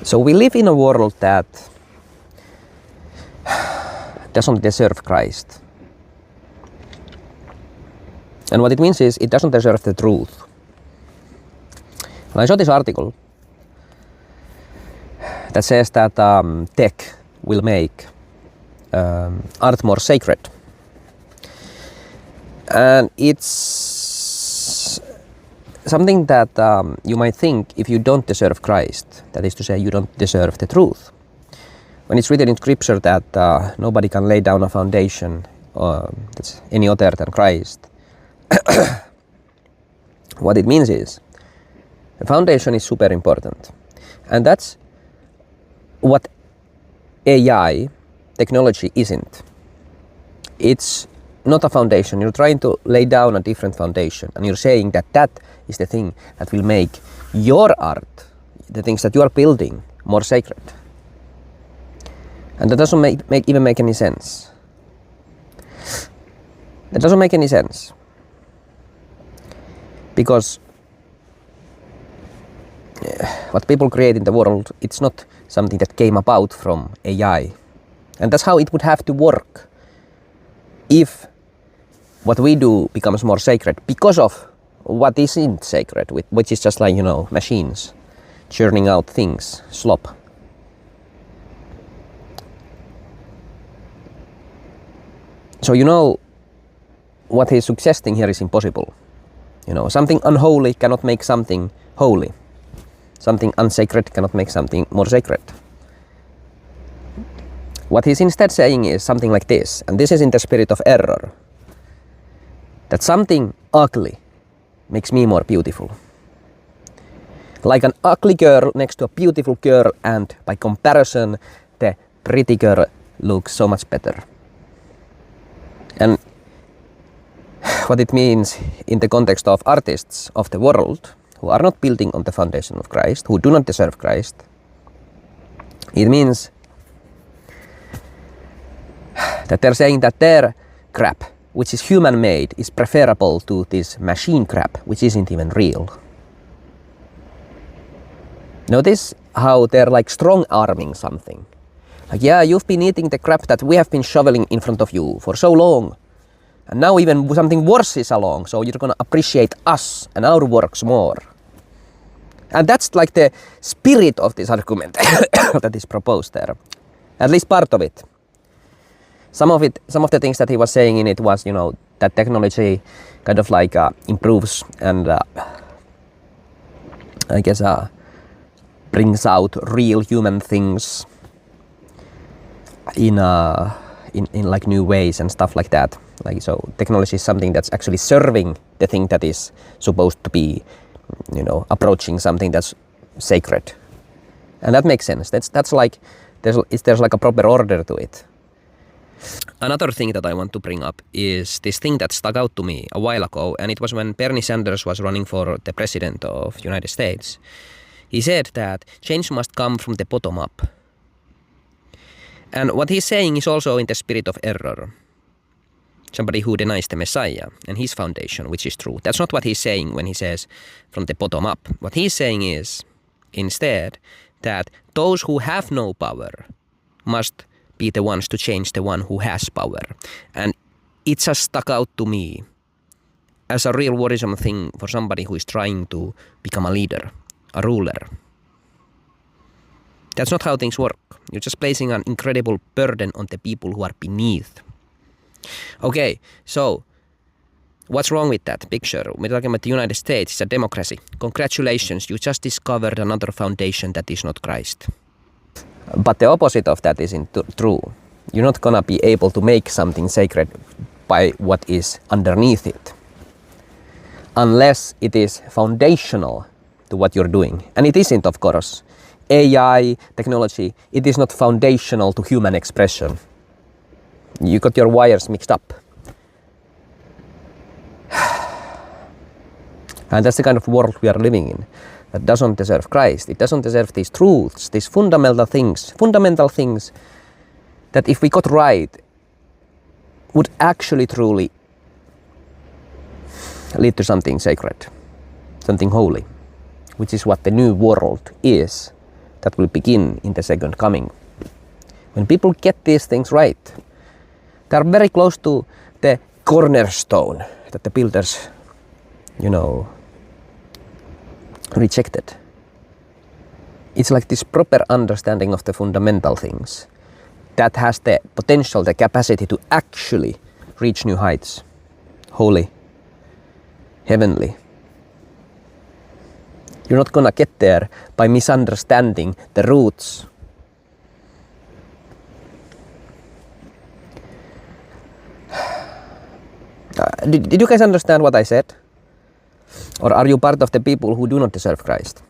So we live in a world that doesn't deserve Christ. And what it means is it doesn't deserve the truth. And I saw this article that says that tech will make art more sacred. And it's something that you might think if you don't deserve Christ, that is to say you don't deserve the truth. When it's written in scripture that nobody can lay down a foundation that's any other than Christ, what it means is the foundation is super important. And that's what AI technology isn't. It's not a foundation. You're trying to lay down a different foundation, and you're saying that that is the thing that will make your art, the things that you are building, more sacred. And that doesn't even make any sense. That doesn't make any sense. Because what people create in the world, it's not something that came about from AI. And that's how it would have to work if what we do becomes more sacred because of what isn't sacred, which is just like, machines churning out things, slop. So what he's suggesting here is impossible. Something unholy cannot make something holy. Something unsacred cannot make something more sacred. What he's instead saying is something like this, and this is in the spirit of error, that something ugly makes me more beautiful. Like an ugly girl next to a beautiful girl, and by comparison, the pretty girl looks so much better. And what it means in the context of artists of the world who are not building on the foundation of Christ, who do not deserve Christ, it means that they're saying that their crap, which is human-made, is preferable to this machine crap, which isn't even real. Notice how they're like strong-arming something. Like, yeah, you've been eating the crap that we have been shoveling in front of you for so long. And now even something worse is along, so you're gonna appreciate us and our works more. And that's like the spirit of this argument that is proposed there. At least part of it. Some of the things that he was saying in it was, that technology kind of like improves and I guess brings out real human things in like new ways and stuff like that. Like, so technology is something that's actually serving the thing that is supposed to be, approaching something that's sacred. And that makes sense. That's like there's like a proper order to it. Another thing that I want to bring up is this thing that stuck out to me a while ago, and it was when Bernie Sanders was running for the president of the United States. He said that change must come from the bottom up. And what he's saying is also in the spirit of error. Somebody who denies the Messiah and his foundation, which is true. That's not what he's saying when he says from the bottom up. What he's saying is, instead, that those who have no power must be the ones to change the one who has power. And it just stuck out to me as a real worrisome thing for somebody who is trying to become a leader, a ruler. That's not how things work. You're just placing an incredible burden on the people who are beneath. Okay, so what's wrong with that picture? We're talking about the United States. It's a democracy. Congratulations, you just discovered another foundation that is not Christ. But the opposite of that isn't true. You're not gonna be able to make something sacred by what is underneath it, unless it is foundational to what you're doing. And it isn't, of course. AI, technology, it is not foundational to human expression. You got your wires mixed up. And that's the kind of world we are living in. That doesn't deserve Christ. It doesn't deserve these truths, these fundamental things that if we got right, would actually truly lead to something sacred, something holy, which is what the new world is that will begin in the second coming. When people get these things right, they are very close to the cornerstone that the builders, rejected. It's like this proper understanding of the fundamental things that has the potential, the capacity to actually reach new heights. Holy, heavenly. You're not gonna get there by misunderstanding the roots. Did you guys understand what I said? Or are you part of the people who do not deserve Christ?